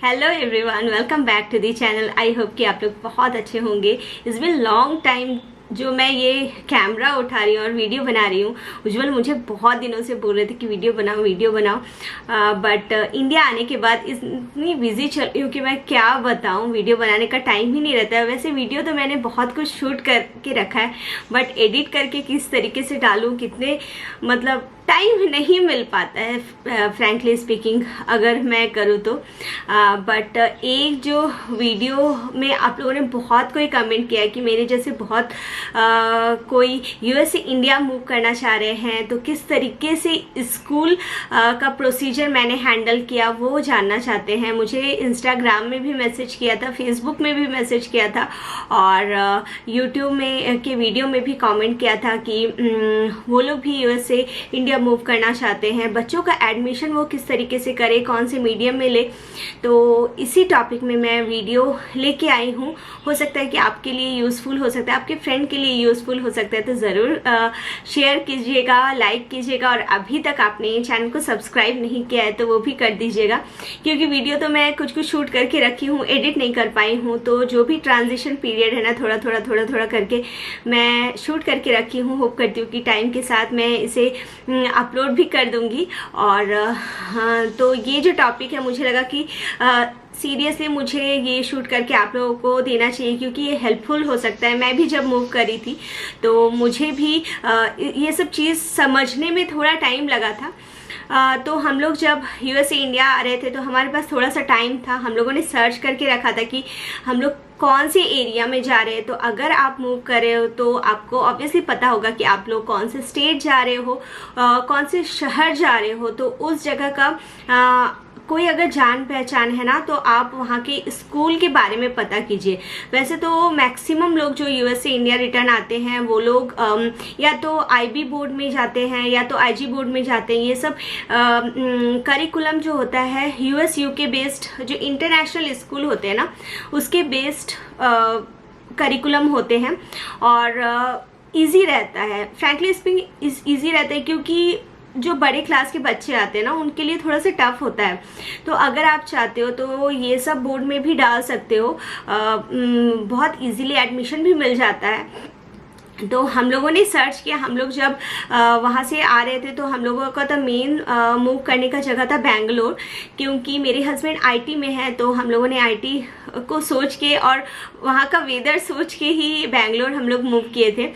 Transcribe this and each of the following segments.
Hello everyone, welcome back to the channel. I hope कि आप लोग बहुत अच्छे होंगे। इट्स बिन लॉन्ग टाइम जो मैं ये कैमरा उठा रही हूँ और वीडियो बना रही हूँ। उज्जवल मुझे बहुत दिनों से बोल रहे थे कि वीडियो बनाओ, बट इंडिया आने के बाद इतनी बिजी चल रही हूँ कि मैं क्या बताऊँ, वीडियो बनाने का टाइम ही नहीं रहता है। वैसे वीडियो तो मैंने बहुत कुछ शूट करके रखा है, बट एडिट करके किस तरीके से डालूँ, कितने मतलब टाइम नहीं मिल पाता है फ्रैंकली स्पीकिंग अगर मैं करूँ तो। बट एक जो वीडियो में आप लोगों ने बहुत कोई कमेंट किया है कि मेरे जैसे बहुत कोई यूएस से इंडिया मूव करना चाह रहे हैं, तो किस तरीके से स्कूल का प्रोसीजर मैंने हैंडल किया वो जानना चाहते हैं। मुझे इंस्टाग्राम में भी मैसेज किया था, फेसबुक में भी मैसेज किया था और यूट्यूब में के वीडियो में भी कमेंट किया था कि वो लोग भी यूएस से इंडिया मूव करना चाहते हैं। बच्चों का एडमिशन वो किस तरीके से करे, कौन से मीडियम में ले, तो इसी टॉपिक में मैं वीडियो लेके आई हूँ। हो सकता है कि आपके लिए यूज़फुल हो सकता है, आपके फ्रेंड के लिए यूज़फुल हो सकता है, तो ज़रूर शेयर कीजिएगा, लाइक कीजिएगा। और अभी तक आपने ये चैनल को सब्सक्राइब नहीं किया है तो वो भी कर दीजिएगा, क्योंकि वीडियो तो मैं कुछ शूट करके रखी हूँ, एडिट नहीं कर पाई हूँ। तो जो भी ट्रांजिशन पीरियड है ना, थोड़ा करके मैं शूट करके रखी हूँ। होप करती हूँ कि टाइम के साथ मैं इसे अपलोड भी कर दूंगी। और हाँ, तो ये जो टॉपिक है मुझे लगा कि सीरियसली मुझे ये शूट करके आप लोगों को देना चाहिए, क्योंकि ये हेल्पफुल हो सकता है। मैं भी जब मूव करी थी तो मुझे भी ये सब चीज़ समझने में थोड़ा टाइम लगा था। तो हम लोग जब यूएस से इंडिया आ रहे थे तो हमारे पास थोड़ा सा टाइम था। हम लोगों ने सर्च करके रखा था कि हम लोग कौन से एरिया में जा रहे हैं। तो अगर आप मूव कर रहे हो तो आपको ऑब्वियसली पता होगा कि आप लोग कौन से स्टेट जा रहे हो, कौन से शहर जा रहे हो। तो उस जगह का कोई अगर जान पहचान है ना, तो आप वहाँ के स्कूल के बारे में पता कीजिए। वैसे तो मैक्सिमम लोग जो यूएस से इंडिया रिटर्न आते हैं वो लोग या तो आईबी बोर्ड में जाते हैं या तो आईजी बोर्ड में जाते हैं। ये सब करिकुलम जो होता है यूएस यूके बेस्ड, जो इंटरनेशनल स्कूल होते हैं ना, उसके बेस्ड करिकुलम होते हैं और ईजी रहता है। फ्रैंकली स्पीकिंग ईजी रहता है, क्योंकि जो बड़े क्लास के बच्चे आते हैं ना, उनके लिए थोड़ा सा टफ होता है। तो अगर आप चाहते हो तो ये सब बोर्ड में भी डाल सकते हो, बहुत इजीली एडमिशन भी मिल जाता है। तो हम लोगों ने सर्च किया। हम लोग जब वहाँ से आ रहे थे तो हम लोगों का तो मेन मूव करने का जगह था बैंगलोर, क्योंकि मेरे हस्बैंड आईटी में है। तो हम लोगों ने आईटी को सोच के और वहाँ का वेदर सोच के ही बैंगलोर हम लोग मूव किए थे।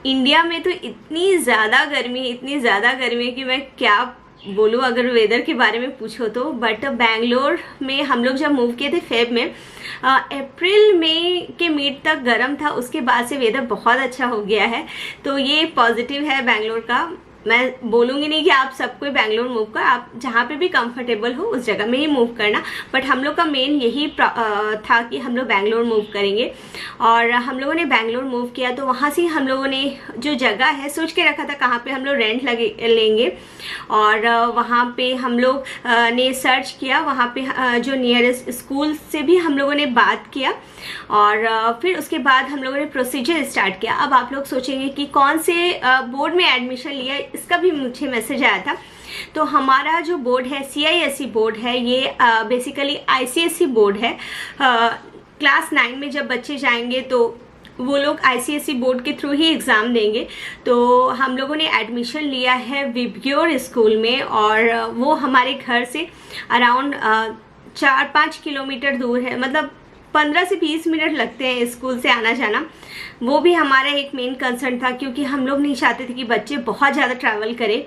इंडिया में तो इतनी ज़्यादा गर्मी है कि मैं क्या बोलूँ अगर वेदर के बारे में पूछो तो। बट बैंगलोर में हम लोग जब मूव किए थे फेब में, अप्रैल मई के मिड तक गर्म था, उसके बाद से वेदर बहुत अच्छा हो गया है। तो ये पॉजिटिव है बैंगलोर का। मैं बोलूँगी नहीं कि आप सबको बैंगलोर मूव कर, आप जहाँ पे भी कंफर्टेबल हो उस जगह में ही मूव करना। बट हम लोग का मेन यही था कि हम लोग बैंगलोर मूव करेंगे। और हम लोगों ने बैंगलोर मूव किया तो वहाँ से हम लोगों ने जो जगह है सोच के रखा था कहाँ पे हम लोग रेंट लेंगे। और वहाँ पे हम लोग ने सर्च किया, वहाँ पे जो नियरेस्ट स्कूल से भी हम लोगों ने बात किया और फिर उसके बाद हम लोगों ने प्रोसीजर स्टार्ट किया। अब आप लोग सोचेंगे कि कौन से बोर्ड में एडमिशन लिया, इसका भी मुझे मैसेज आया था। तो हमारा जो बोर्ड है CISE बोर्ड है, ये बेसिकली ICSE बोर्ड है। क्लास 9 में जब बच्चे जाएंगे तो वो लोग ICSE बोर्ड के थ्रू ही एग्ज़ाम देंगे। तो हम लोगों ने एडमिशन लिया है विबग्योर स्कूल में, और वो हमारे घर से अराउंड 4-5 किलोमीटर दूर है। मतलब 15 से 20 मिनट लगते हैं स्कूल से आना जाना। वो भी हमारा एक मेन कंसर्न था, क्योंकि हम लोग नहीं चाहते थे कि बच्चे बहुत ज़्यादा ट्रैवल करें।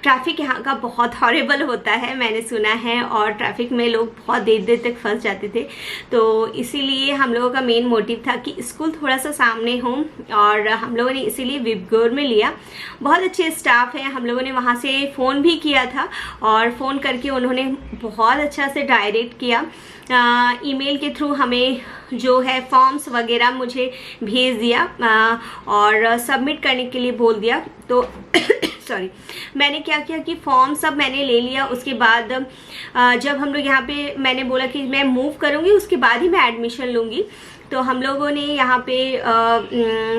ट्रैफिक यहाँ का बहुत हॉरेबल होता है, मैंने सुना है, और ट्रैफिक में लोग बहुत देर तक फंस जाते थे। तो इसीलिए हम लोगों का मेन मोटिव था कि स्कूल थोड़ा सा सामने हो, और हम लोगों ने इसीलिए विबग्योर में लिया। बहुत अच्छे स्टाफ हैं। हम लोगों ने वहाँ से फ़ोन भी किया था और फ़ोन करके उन्होंने बहुत अच्छा से डायरेक्ट किया। ईमेल के थ्रू हमें जो है फॉर्म्स वगैरह मुझे भेज दिया और सबमिट करने के लिए बोल दिया। तो सॉरी, मैंने क्या किया कि फॉर्म सब मैंने ले लिया। उसके बाद जब हम लोग यहाँ पे, मैंने बोला कि मैं मूव करूँगी उसके बाद ही मैं एडमिशन लूँगी। तो हम लोगों ने यहाँ पे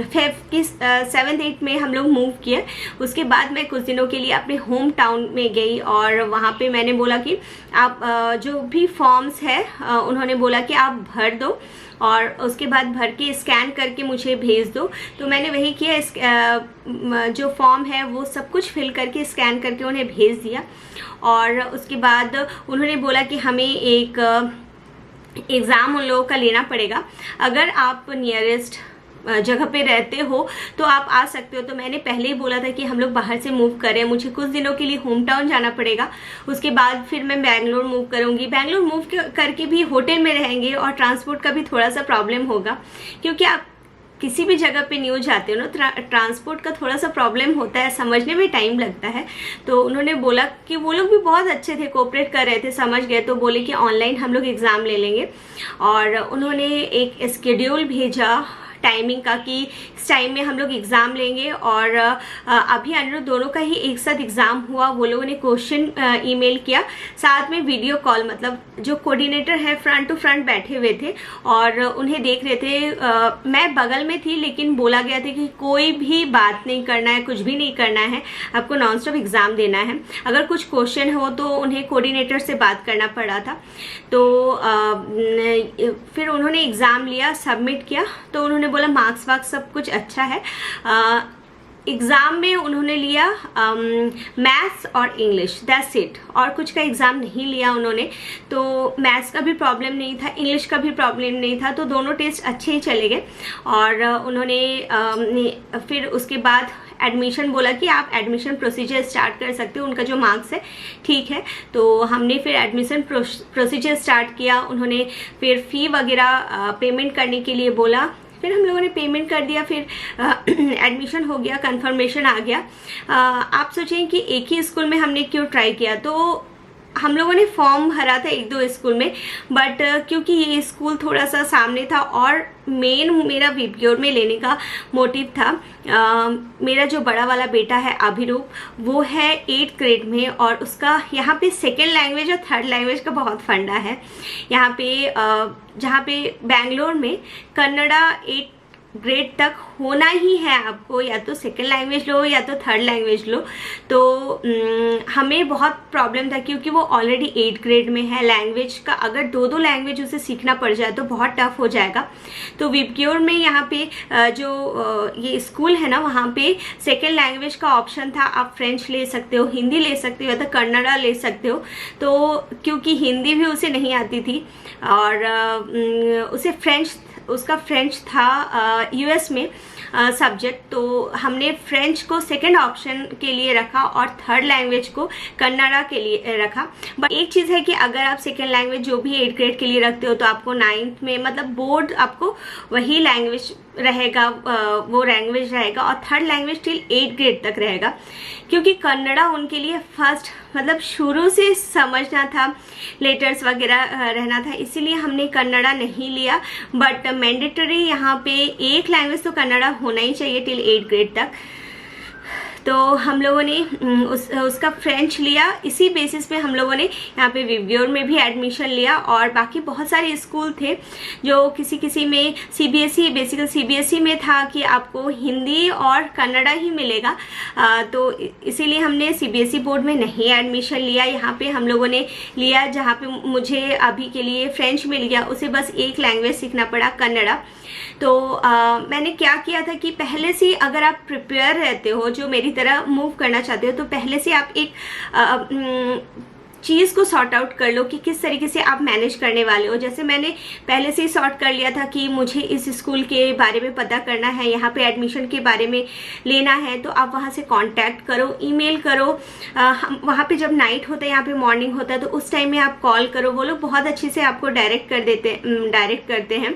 फेब की 7-8 में हम लोग मूव किए। उसके बाद मैं कुछ दिनों के लिए अपने होम टाउन में गई और वहाँ पे मैंने बोला कि आप जो भी फॉर्म्स है उन्होंने बोला कि आप भर दो और उसके बाद भर के स्कैन करके मुझे भेज दो। तो मैंने वही किया, जो फॉर्म है वो सब कुछ फिल करके स्कैन करके उन्हें भेज दिया। और उसके बाद उन्होंने बोला कि हमें एक एग्ज़ाम उन लोगों का लेना पड़ेगा। अगर आप नियरेस्ट जगह पे रहते हो तो आप आ सकते हो। तो मैंने पहले ही बोला था कि हम लोग बाहर से मूव करें, मुझे कुछ दिनों के लिए होम टाउन जाना पड़ेगा, उसके बाद फिर मैं बेंगलोर मूव करूँगी। बेंगलोर मूव करके भी होटल में रहेंगे और ट्रांसपोर्ट का भी थोड़ा सा प्रॉब्लम होगा, क्योंकि आप किसी भी जगह पे न्यू जाते हो ना, ट्रांसपोर्ट का थोड़ा सा प्रॉब्लम होता है, समझने में टाइम लगता है। तो उन्होंने बोला कि वो लोग भी बहुत अच्छे थे, कोऑपरेट कर रहे थे, समझ गए। तो बोले कि ऑनलाइन हम लोग एग्ज़ाम ले लेंगे और उन्होंने एक स्केड्यूल भेजा टाइमिंग का कि इस टाइम में हम लोग एग्ज़ाम लेंगे। और अभी अनिरुद्ध दोनों का ही एक साथ एग्ज़ाम हुआ। वो लोगों ने क्वेश्चन ईमेल किया, साथ में वीडियो कॉल, मतलब जो कोऑर्डिनेटर है फ्रंट टू फ्रंट बैठे हुए थे और उन्हें देख रहे थे। मैं बगल में थी, लेकिन बोला गया था कि कोई भी बात नहीं करना है, कुछ भी नहीं करना है, आपको नॉन स्टॉप एग्ज़ाम देना है। अगर कुछ क्वेश्चन हो तो उन्हें कोऑर्डिनेटर से बात करना पड़ा था। तो फिर उन्होंने एग्ज़ाम लिया, सबमिट किया। तो उन्होंने बोला मार्क्स वार्क्स सब कुछ अच्छा है। एग्ज़ाम में उन्होंने लिया मैथ्स और इंग्लिश, दैट्स इट, और कुछ का एग्ज़ाम नहीं लिया उन्होंने। तो मैथ्स का भी प्रॉब्लम नहीं था, इंग्लिश का भी प्रॉब्लम नहीं था, तो दोनों टेस्ट अच्छे ही चले गए। और उन्होंने फिर उसके बाद एडमिशन बोला कि आप एडमिशन प्रोसीजर स्टार्ट कर सकते हो, उनका जो मार्क्स है ठीक है। तो हमने फिर एडमिशन प्रोसीजर स्टार्ट किया। उन्होंने फिर फ़ी वगैरह पेमेंट करने के लिए बोला, फिर हम लोगों ने पेमेंट कर दिया, फिर एडमिशन हो गया, कंफर्मेशन आ गया। आप सोचें कि एक ही स्कूल में हमने क्यों ट्राई किया। तो हम लोगों ने फॉर्म भरा था 1-2 स्कूल में, बट क्योंकि ये स्कूल थोड़ा सा सामने था और मेन मेरा विप्योर में लेने का मोटिव था। मेरा जो बड़ा वाला बेटा है अभिरूप, वो है 8th ग्रेड में और उसका यहाँ पे सेकेंड लैंग्वेज और थर्ड लैंग्वेज का बहुत फंडा है। यहाँ पे जहाँ पे बेंगलोर में कन्नड़ा 8th ग्रेड तक होना ही है आपको, या तो सेकेंड लैंग्वेज लो या तो थर्ड लैंग्वेज लो। तो हमें बहुत प्रॉब्लम था, क्योंकि वो ऑलरेडी 8th ग्रेड में है। लैंग्वेज का अगर 2-2 लैंग्वेज उसे सीखना पड़ जाए तो बहुत टफ हो जाएगा। तो विप्योर में यहाँ पे जो ये स्कूल है ना, वहाँ पे सेकेंड लैंग्वेज का ऑप्शन था। आप फ्रेंच ले सकते हो, हिंदी ले सकते हो या तो कन्नड़ा ले सकते हो। तो क्योंकि हिंदी भी उसे नहीं आती थी और उसे उसका फ्रेंच था यूएस में सब्जेक्ट, तो हमने फ्रेंच को सेकंड ऑप्शन के लिए रखा और थर्ड लैंग्वेज को कन्नड़ा के लिए रखा। बट एक चीज़ है कि अगर आप सेकंड लैंग्वेज जो भी 8th ग्रेड के लिए रखते हो तो आपको 9th में, मतलब बोर्ड आपको वही लैंग्वेज रहेगा, वो लैंग्वेज रहेगा, और third language till 8th grade तक रहेगा। क्योंकि कन्नड़ा उनके लिए फर्स्ट, मतलब शुरू से समझना था, लेटर्स वगैरह रहना था, इसीलिए हमने कन्नड़ा नहीं लिया। बट मैंडेटरी यहाँ पे एक लैंग्वेज तो कन्नड़ा होना ही चाहिए टिल 8th ग्रेड तक। तो हम लोगों ने उसका फ्रेंच लिया। इसी बेसिस पे हम लोगों ने यहाँ पे विप्योर में भी एडमिशन लिया। और बाकी बहुत सारे स्कूल थे जो किसी में सीबीएसई, बेसिकली सीबीएसई में था कि आपको हिंदी और कन्नड़ा ही मिलेगा। तो इसीलिए हमने सीबीएसई बोर्ड में नहीं एडमिशन लिया। यहाँ पे हम लोगों ने लिया जहाँ पे मुझे अभी के लिए फ्रेंच मिल गया, उसे बस एक लैंग्वेज सीखना पड़ा, कन्नड़ा। तो मैंने क्या किया था कि पहले से अगर आप प्रिपेयर रहते हो, जो मेरी तरह मूव करना चाहते हो, तो पहले से आप एक चीज़ को सॉर्ट आउट कर लो कि किस तरीके से आप मैनेज करने वाले हो। जैसे मैंने पहले से ही सॉर्ट कर लिया था कि मुझे इस स्कूल के बारे में पता करना है, यहाँ पे एडमिशन के बारे में लेना है, तो आप वहाँ से कांटेक्ट करो, ईमेल करो। वहाँ पे जब नाइट होता है, यहाँ पे मॉर्निंग होता है, तो उस टाइम में आप कॉल करो। वो लोग बहुत अच्छे से आपको डायरेक्ट करते हैं,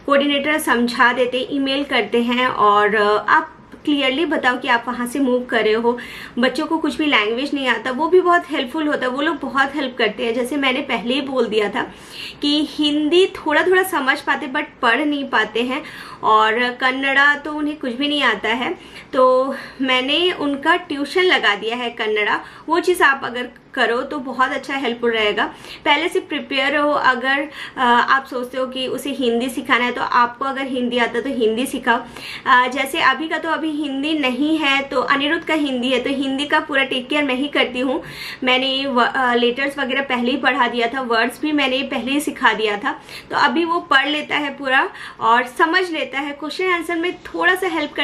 कोऑर्डिनेटर समझा देते, ईमेल करते हैं और आप क्लियरली बताओ कि आप वहाँ से मूव कर रहे हो। बच्चों को कुछ भी लैंग्वेज नहीं आता, वो भी बहुत हेल्पफुल होता है, वो लोग बहुत हेल्प करते हैं। जैसे मैंने पहले ही बोल दिया था कि हिंदी थोड़ा थोड़ा समझ पाते बट पढ़ नहीं पाते हैं, और कन्नड़ा तो उन्हें कुछ भी नहीं आता है। तो मैंने उनका ट्यूशन लगा दिया है कन्नड़ा। वो चीज़ आप अगर करो तो बहुत अच्छा हेल्पफुल रहेगा। पहले से प्रिपेयर हो। अगर आप सोचते हो कि उसे हिंदी सिखाना है तो आपको अगर हिंदी आता है तो हिंदी सिखाओ। जैसे अभी का तो अभी हिंदी नहीं है तो अनिरुद्ध का हिंदी है, तो हिंदी का पूरा टेक केयर मैं ही करती हूँ। मैंने लेटर्स वगैरह पहले ही पढ़ा दिया था, वर्ड्स भी मैंने पहले ही सिखा दिया था, तो अभी वो पढ़ लेता है पूरा और समझ लेता है। क्वेश्चन आंसर में थोड़ा सा हेल्प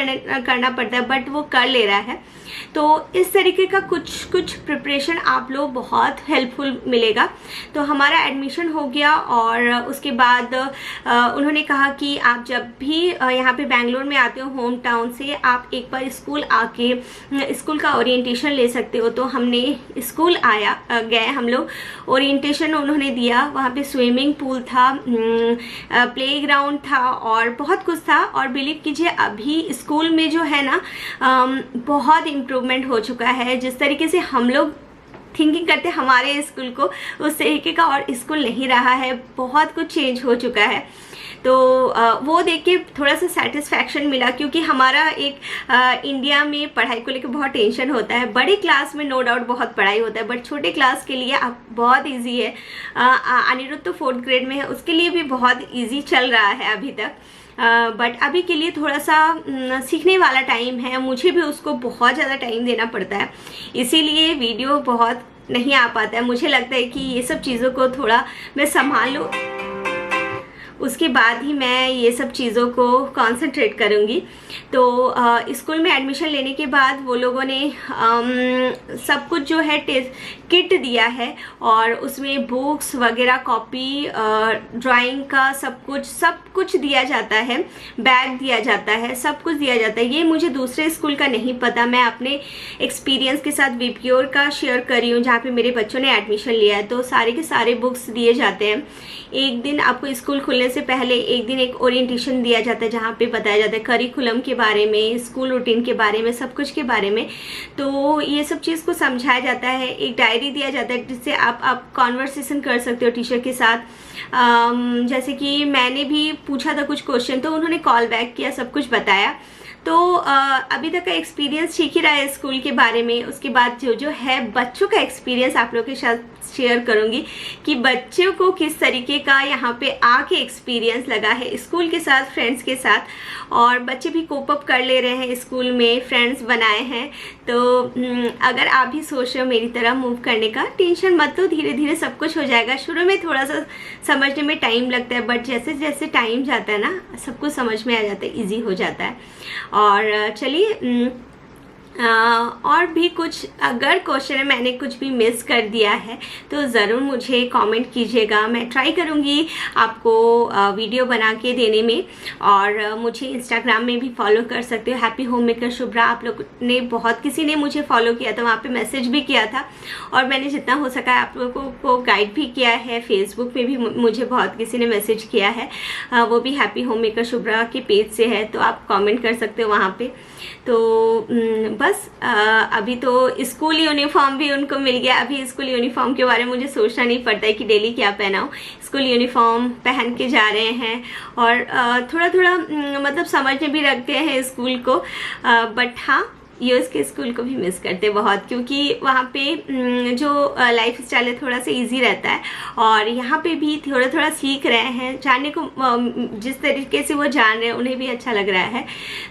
करना पड़ता है बट वो कर ले रहा है। तो इस तरीके का कुछ प्रिपरेशन आप लोग बहुत हेल्पफुल मिलेगा। तो हमारा एडमिशन हो गया और उसके बाद उन्होंने कहा कि आप जब भी यहाँ पे बेंगलोर में आते हो होम टाउन से, आप एक बार स्कूल आके स्कूल का ओरिएंटेशन ले सकते हो। तो हमने स्कूल गए हम लोग, ओरिएंटेशन उन्होंने दिया। वहाँ पे स्विमिंग पूल था, प्लेग्राउंड था और बहुत कुछ था। और बिलीव कीजिए अभी स्कूल में जो है ना बहुत इम्प्रूवमेंट हो चुका है। जिस तरीके से हम लोग थिंकिंग करते हमारे स्कूल को, उस तरीके का और स्कूल नहीं रहा है, बहुत कुछ चेंज हो चुका है। तो वो देख के थोड़ा सा सेटिस्फैक्शन मिला, क्योंकि हमारा एक इंडिया में पढ़ाई को लेकर बहुत टेंशन होता है। बड़े क्लास में नो डाउट बहुत पढ़ाई होता है बट छोटे क्लास के लिए अब बहुत इजी है। अनिरुद्ध तो 4th ग्रेड में है, उसके लिए भी बहुत इजी चल रहा है अभी तक। बट अभी के लिए थोड़ा सा सीखने वाला टाइम है, मुझे भी उसको बहुत ज़्यादा टाइम देना पड़ता है, इसीलिए वीडियो बहुत नहीं आ पाता है। मुझे लगता है कि ये सब चीज़ों को थोड़ा मैं संभाल लूँ, उसके बाद ही मैं ये सब चीज़ों को कंसंट्रेट करूँगी। तो स्कूल में एडमिशन लेने के बाद वो लोगों ने सब कुछ जो है किट दिया है और उसमें बुक्स वगैरह, कॉपी, ड्राइंग का सब कुछ दिया जाता है, बैग दिया जाता है, सब कुछ दिया जाता है। ये मुझे दूसरे स्कूल का नहीं पता, मैं अपने एक्सपीरियंस के साथ वीप्योर का शेयर कर रही हूँ जहाँ पे मेरे बच्चों ने एडमिशन लिया है। तो सारे के सारे बुक्स दिए जाते हैं। एक दिन आपको स्कूल खुलने से पहले एक दिन एक ओरिएंटेशन दिया जाता है जहाँ पे बताया जाता है करिकुलम के बारे में, स्कूल रूटीन के बारे में, सब कुछ के बारे में। तो ये सब चीज़ को समझाया जाता है। एक डायरी दिया जाता है जिससे आप कॉन्वर्सेशन कर सकते हो टीचर के साथ। जैसे कि मैंने भी पूछा था कुछ क्वेश्चन तो उन्होंने कॉल बैक किया, सब कुछ बताया। तो अभी तक का एक्सपीरियंस ठीक ही रहा है स्कूल के बारे में। उसके बाद जो है बच्चों का एक्सपीरियंस आप लोगों के साथ शेयर करूंगी कि बच्चों को किस तरीके का यहाँ पे आके एक्सपीरियंस लगा है स्कूल के साथ, फ्रेंड्स के साथ। और बच्चे भी कोप अप कर ले रहे हैं, स्कूल में फ्रेंड्स बनाए हैं। तो अगर आप भी सोच रहे हो मेरी तरह मूव करने का, टेंशन मत लो, धीरे धीरे सब कुछ हो जाएगा। शुरू में थोड़ा सा समझने में टाइम लगता है बट जैसे जैसे टाइम जाता है ना सब कुछ समझ में आ जाता है, ईजी हो जाता है। और चलिए और भी कुछ अगर क्वेश्चन है मैंने कुछ भी मिस कर दिया है तो ज़रूर मुझे कमेंट कीजिएगा, मैं ट्राई करूँगी आपको वीडियो बना के देने में। और मुझे इंस्टाग्राम में भी फॉलो कर सकते हो, हैप्पी होम मेकर शुभ्रा। आप लोग ने बहुत किसी ने मुझे फॉलो किया था, वहाँ पे मैसेज भी किया था और मैंने जितना हो सका आप लोगों को गाइड भी किया है। फेसबुक पे भी मुझे बहुत किसी ने मैसेज किया है, वो भी हैप्पी होम मेकर शुभ्रा के पेज से है, तो आप कमेंट कर सकते हो वहाँ पे। तो बस अभी तो स्कूल यूनिफॉर्म भी उनको मिल गया। अभी स्कूल यूनिफॉर्म के बारे में मुझे सोचना नहीं पड़ता है कि डेली क्या पहनाऊं, स्कूल यूनिफॉर्म पहन के जा रहे हैं। और थोड़ा थोड़ा मतलब समझने भी रखते हैं स्कूल को, बट हाँ यूएस के स्कूल को भी मिस करते बहुत, क्योंकि वहाँ पे जो लाइफ स्टाइल है थोड़ा सा इजी रहता है और यहाँ पे भी थोड़ा थोड़ा सीख रहे हैं, जानने को जिस तरीके से वो जान रहे हैं उन्हें भी अच्छा लग रहा है।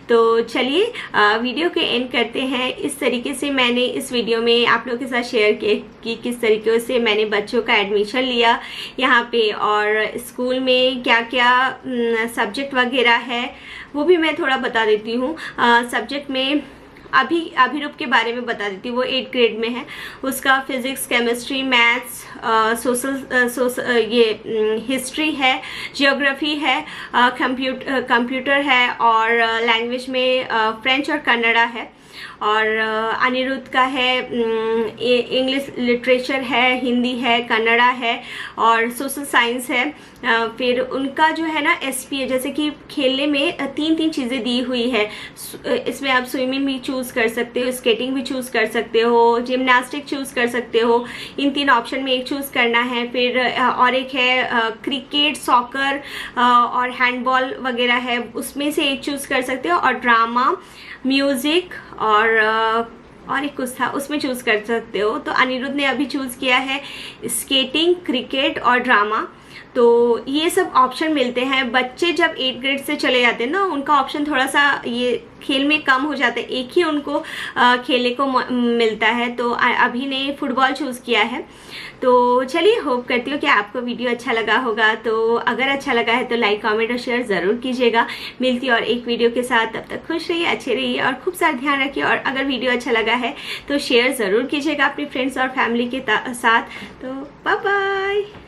तो चलिए वीडियो के एंड करते हैं। इस तरीके से मैंने इस वीडियो में आप लोगों के साथ शेयर किया कि किस तरीके से मैंने बच्चों का एडमिशन लिया यहाँ पे और स्कूल में क्या क्या सब्जेक्ट वगैरह है वो भी मैं थोड़ा बता देती हूँ। सब्जेक्ट में अभिरूप के बारे में बता देती हूँ, वो 8th ग्रेड में है। उसका फिजिक्स, केमिस्ट्री, मैथ्स, हिस्ट्री है, जियोग्राफी है, कंप्यूटर है और लैंग्वेज में फ्रेंच और कन्नड़ा है। और अनिरुद्ध का है इंग्लिश लिटरेचर है, हिंदी है, कन्नड़ा है और सोशल साइंस है। फिर उनका जो है ना एसपी है, जैसे कि खेलने में तीन चीज़ें दी हुई है। इसमें आप स्विमिंग भी चूज़ कर सकते हो, स्केटिंग भी चूज़ कर सकते हो, जिम्नास्टिक चूज़ कर सकते हो। इन 3 ऑप्शन में एक चूज़ करना है। फिर और एक है क्रिकेट, सॉकर और हैंडबॉल वगैरह है, उसमें से एक चूज़ कर सकते हो। और ड्रामा, म्यूज़िक और और एक कुछ था, उसमें चूज़ कर सकते हो। तो अनिरुद्ध ने अभी चूज़ किया है स्केटिंग, क्रिकेट और ड्रामा। तो ये सब ऑप्शन मिलते हैं। बच्चे जब 8th ग्रेड से चले जाते हैं ना, उनका ऑप्शन थोड़ा सा ये खेल में कम हो जाता है, एक ही उनको खेलने को मिलता है। तो अभी ने फुटबॉल चूज़ किया है। तो चलिए, होप करती हूँ कि आपको वीडियो अच्छा लगा होगा। तो अगर अच्छा लगा है तो लाइक, कमेंट और शेयर ज़रूर कीजिएगा। मिलती और एक वीडियो के साथ, तब तक खुश रहिए, अच्छे रहिए और खूब सारा ध्यान रखिए। और अगर वीडियो अच्छा लगा है तो शेयर ज़रूर कीजिएगा अपने फ्रेंड्स और फैमिली के साथ। तो बाय बाय।